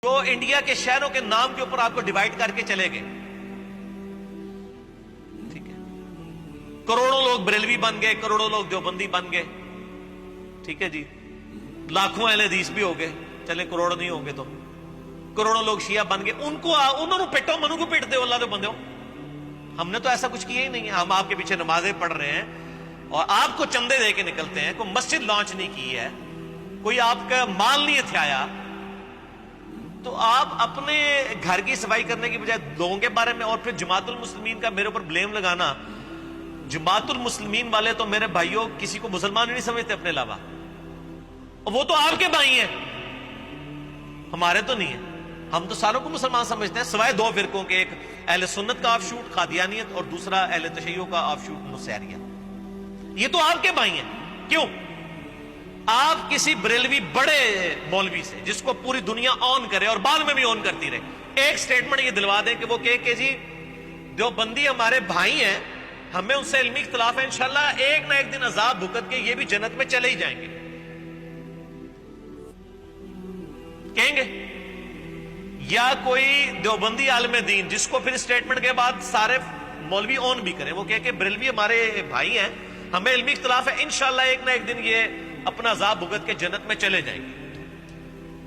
جو انڈیا کے شہروں کے نام کے اوپر آپ کو ڈیوائیڈ کر کے چلے گئے، ٹھیک ہے، کروڑوں لوگ بریلوی بن گئے، کروڑوں لوگ دیوبندی بن گئے، ٹھیک ہے جی، لاکھوں اہل حدیث بھی ہو گئے، چلے کروڑ نہیں ہوں گے تو کروڑوں لوگ شیعہ بن گئے، انہوں نے پیٹو منو کو پیٹ دے اللہ دے بندے ہو۔ ہم نے تو ایسا کچھ کیا ہی نہیں ہے، ہم آپ کے پیچھے نمازیں پڑھ رہے ہیں اور آپ کو چندے دے کے نکلتے ہیں، کوئی مسجد لانچ نہیں کی ہے، کوئی آپ کا مال نہیں ہتھیایا، تو آپ اپنے گھر کی صفائی کرنے کی بجائے لوگوں کے بارے میں، اور پھر جماعت المسلمین کا میرے اوپر بلیم لگانا۔ جماعت المسلمین والے تو میرے بھائیوں کسی کو مسلمان نہیں سمجھتے اپنے علاوہ، اور وہ تو آپ کے بھائی ہیں، ہمارے تو نہیں ہیں، ہم تو ساروں کو مسلمان سمجھتے ہیں سوائے دو فرقوں کے، ایک اہل سنت کا آف شوٹ قادیانیت اور دوسرا اہل تشیع کا آف شوٹ نصیریہ۔ یہ تو آپ کے بھائی ہیں۔ کیوں؟ آپ کسی بریلوی بڑے مولوی سے جس کو پوری دنیا آن کرے اور بعد میں بھی آن کرتی رہے، ایک سٹیٹمنٹ یہ دلوا دیں کہ وہ کہ جی دیوبندی ہمارے بھائی ہیں، ہمیں ان سے علمی اختلاف ہے، انشاءاللہ ایک نہ ایک دن عذاب بھگت کے یہ بھی جنت میں چلے ہی جائیں گے، کہیں گے؟ یا کوئی دیوبندی عالم دین جس کو پھر سٹیٹمنٹ کے بعد سارے مولوی آن بھی کریں، وہ کہ بریلوی ہمارے بھائی ہیں، ہمیں علمی اختلاف ہے، انشاءاللہ ایک نہ ایک دن یہ اپنا عذاب بھگت کے جنت میں چلے جائیں گے۔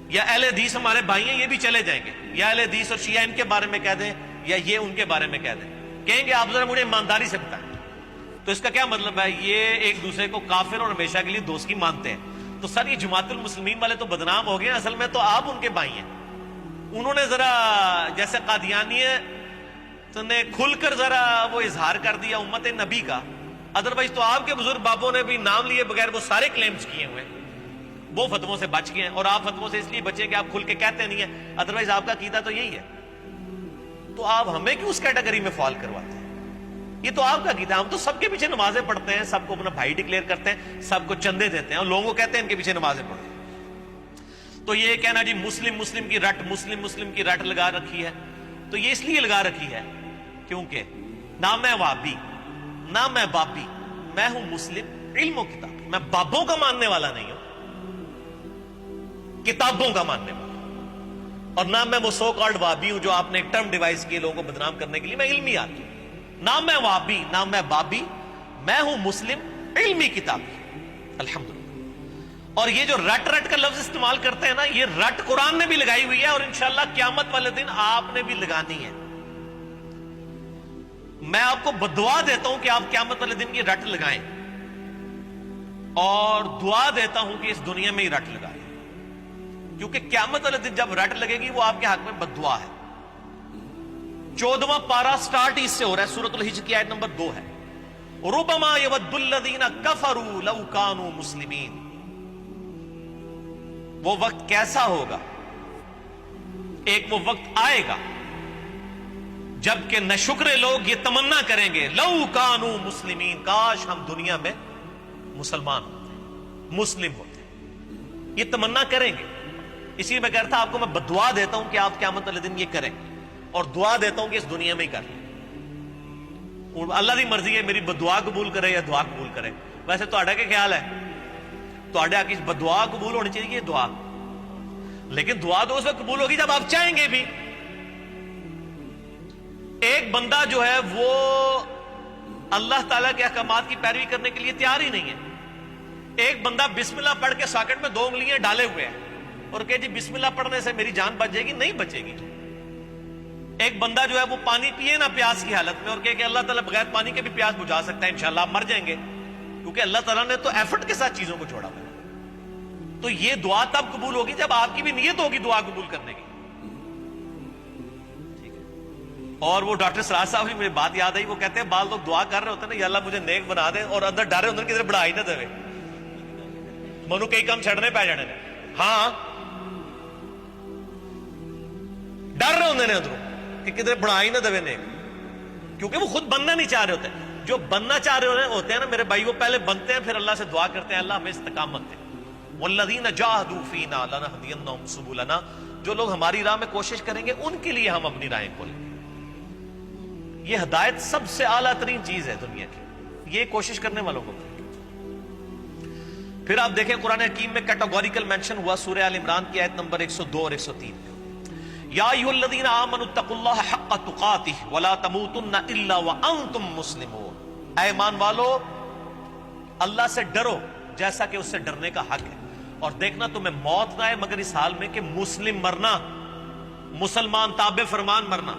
یا اہل حدیث ہمارے بھائی ہیں، یہ بھی چلے جائیں گے، یا اہل حدیث اور شیعہ ان کے بارے میں کہہ دیں یا یہ ان کے بارے میں کہہ دیں، کہیں گے آپ ذرا مجھے ایمانداری سے بتائیں۔ تو اس کا کیا مطلب ہے؟ یہ ایک دوسرے کو کافر اور ہمیشہ کے لیے دوست کی مانتے ہیں۔ تو سر یہ جماعت المسلمین والے تو بدنام ہو گئے ہیں، اصل میں تو آپ ان کے بھائی ہیں۔ انہوں نے ذرا جیسے قادیانیت نے کھل کر ذرا وہ اظہار کر دیا امت نبی کا، ادروائز تو آپ کے بزرگ بابوں نے بھی نام لیے بغیر وہ سارے کلیمز کیے ہوئے، وہ فتووں سے بچ گئے ہیں، اور آپ فتووں سے اس لیے بچیں کہ آپ کھل کے کہتے نہیں ہیں، ادروائز آپ کا عقیدہ تو یہی ہے۔ تو آپ ہمیں کیوں اس کیٹیگری میں فال کرواتے ہیں؟ یہ تو آپ کا عقیدہ، ہم تو سب کے پیچھے نمازیں پڑھتے ہیں، سب کو اپنا بھائی ڈکلیئر کرتے ہیں، سب کو چندے دیتے ہیں، اور لوگوں کو کہتے ہیں ان کے پیچھے نمازیں پڑھتے ہیں۔ تو یہ کہنا جی مسلم کی رٹ، مسلم کی رٹ لگا رکھی ہے، تو یہ اس لیے لگا رکھی ہے کیونکہ نہ میں وہابی نہ میں بابی، میں ہوں مسلم علم و کتاب، میں بابوں کا ماننے والا نہیں ہوں، کتابوں کا ماننے والا، اور نہ میں وہ سو کالڈ وہابی ہوں جو آپ نے ایک ٹرم ڈیوائز کی لوگوں کو بدنام کرنے کے لیے، میں علمی آدمی ہوں، نہ میں وہابی نہ میں بابی، میں ہوں مسلم علمی کتابی، الحمدللہ۔ اور یہ جو رٹ کا لفظ استعمال کرتے ہیں نا، یہ رٹ قرآن نے بھی لگائی ہوئی ہے، اور انشاءاللہ قیامت والے دن آپ نے بھی لگانی ہے۔ میں آپ کو بدعا دیتا ہوں کہ آپ قیامت والے دن یہ رٹ لگائیں، اور دعا دیتا ہوں کہ اس دنیا میں ہی رٹ لگائیں، کیونکہ قیامت والے دن جب رٹ لگے گی وہ آپ کے حق میں بددعا ہے۔ 14واں پارہ سٹارٹ اس سے ہو رہا ہے، سورۃ الحجر کی آیت نمبر 2 ہے، ربما یود الذین کفروا لو کانوا مسلمین۔ وہ وقت کیسا ہوگا؟ ایک وہ وقت آئے گا جبکہ ناشکرے لوگ یہ تمنا کریں گے، لو کانوا مسلمین، کاش ہم دنیا میں مسلمان ہوتے، مسلم ہوتے، یہ تمنا کریں گے۔ اسی لیے میں کہتا تھا آپ کو میں بدعا دیتا ہوں کہ آپ قیامت والے دن یہ کریں، اور دعا دیتا ہوں کہ اس دنیا میں ہی کر لیں۔ اللہ کی مرضی ہے میری بدعا قبول کرے یا دعا قبول کرے۔ ویسے تہاڈا کیا خیال ہے؟ تہاڈا کی بدعا قبول ہونی چاہیے دعا، لیکن دعا تو اس وقت قبول ہوگی جب آپ چاہیں گے بھی۔ ایک بندہ جو ہے وہ اللہ تعالیٰ کے احکامات کی پیروی کرنے کے لیے تیار ہی نہیں ہے۔ ایک بندہ بسم اللہ پڑھ کے ساکٹ میں 2 انگلیاں ڈالے ہوئے ہیں اور کہ جی بسم اللہ پڑھنے سے میری جان بچ جائے گی، نہیں بچے گی۔ ایک بندہ جو ہے وہ پانی پیے نہ پیاس کی حالت میں، اور کہ اللہ تعالیٰ بغیر پانی کے بھی پیاس بجھا سکتا ہے، انشاءاللہ آپ مر جائیں گے، کیونکہ اللہ تعالیٰ نے تو ایفرٹ کے ساتھ چیزوں کو چھوڑا ہوا ہے۔ تو یہ دعا تب قبول ہوگی جب آپ کی بھی نیت ہوگی دعا قبول کرنے کی، ٹھیک ہے؟ اور وہ ڈاکٹر سراج صاحب کی مجھے بات یاد آئی، وہ کہتے ہیں بعض لوگ دعا کر رہے ہوتے ہیں نا، یا اللہ مجھے نیک بنا دے، اور اندر ڈر اندر کدھر بڑھا ہی نہ دے، منو کئی کام چھڑنے پہ جانے نے، ہاں ڈر رہے ہوتے ہیں اندروں کہ کدھر بڑھا ہی نہ دے نیک، کیونکہ وہ خود بننا نہیں چاہ رہے ہوتے۔ جو بننا چاہ رہے ہوتے ہیں نا میرے بھائی، وہ پہلے بنتے ہیں، پھر اللہ سے دعا کرتے ہیں اللہ ہمیں استقامت دے، والذین جاہدوا فینا لنہدینہم سبلنا، جو لوگ ہماری راہ میں کوشش کریں گے ان کے لیے ہم اپنی راہیں کھولیں گے۔ یہ ہدایت سب سے اعلیٰ ترین چیز ہے دنیا کی، یہ کوشش کرنے والوں کو۔ پھر آپ دیکھیں قرآن حکیم میں کیٹاگوریکل مینشن ہوا سورہ آل عمران کی آیت نمبر 102 اور 103۔ یا ایھا الذین آمنوا اتقوا اللہ حق تقاتہ ولا تموتن الا وانتم مسلمون، اے ایمان والو اللہ سے ڈرو جیسا کہ اس سے ڈرنے کا حق ہے، اور دیکھنا تمہیں موت نہ آئے مگر اس حال میں کہ مسلم مرنا، مسلمان تابع فرمان مرنا۔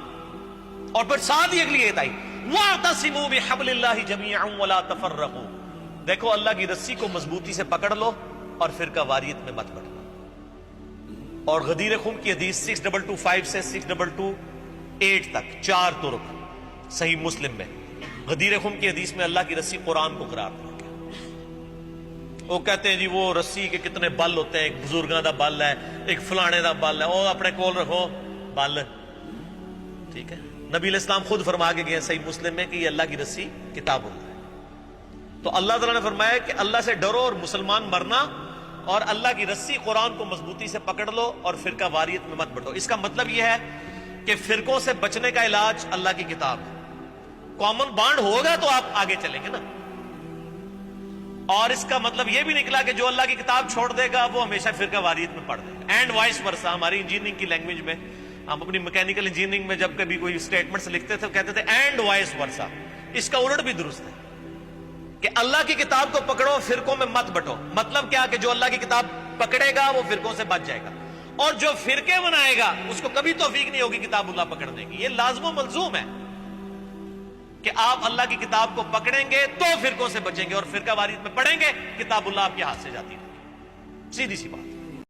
اور پھر ساتھ ہی اگلی ایت آئی وَاعْتَصِمُوا بِحَبْلِ اللَّهِ جَمِيعًا وَلَا تَفَرَّقُوا، دیکھو اللہ کی رسی کو مضبوطی سے پکڑ لو اور فرقہ واریت میں مت بٹنا۔ اور غدیر خم کی حدیث 6225 سے 6228 تک 4 طرق صحیح مسلم میں، غدیر خم کی حدیث میں اللہ کی رسی قرآن کو قرار دیا گیا۔ وہ کہتے ہیں جی وہ رسی کے کتنے بل ہوتے ہیں، ایک بزرگاں دا بل ہے، ایک فلانے دا بل ہے، وہ اپنے کول رکھو بل، ٹھیک ہے۔ نبی علیہ السلام خود فرما کے گئے صحیح مسلم میں کہ یہ اللہ کی رسی کتاب اللہ ہے۔ تو اللہ تعالیٰ نے فرمایا کہ اللہ سے ڈرو اور مسلمان مرنا، اور اللہ کی رسی قرآن کو مضبوطی سے پکڑ لو اور فرقہ واریت میں مت بٹو۔ اس کا مطلب یہ ہے کہ فرقوں سے بچنے کا علاج اللہ کی کتاب ہے۔ کامن بانڈ ہوگا تو آپ آگے چلیں گے نا، اور اس کا مطلب یہ بھی نکلا کہ جو اللہ کی کتاب چھوڑ دے گا وہ ہمیشہ فرقہ واریت میں پڑ دے گا، اینڈ وائس ورسا۔ ہماری انجینئرنگ کی لینگویج میں، ہم اپنی میکینیکل انجینئرنگ میں جب کبھی کوئی اسٹیٹمنٹس لکھتے تھے کہتے تھے اینڈ وائس ورسا، اس کا الٹ بھی درست ہے کہ اللہ کی کتاب کو پکڑو فرقوں میں مت بٹو۔ مطلب کیا کہ جو اللہ کی کتاب پکڑے گا وہ فرقوں سے بچ جائے گا، اور جو فرقے بنائے گا اس کو کبھی توفیق نہیں ہوگی کتاب اللہ پکڑنے کی۔ یہ لازم و ملزوم ہے کہ آپ اللہ کی کتاب کو پکڑیں گے تو فرقوں سے بچیں گے، اور فرقہ واریت میں پڑھیں گے کتاب اللہ آپ کے ہاتھ سے جاتی رہے گی، سیدھی سی بات۔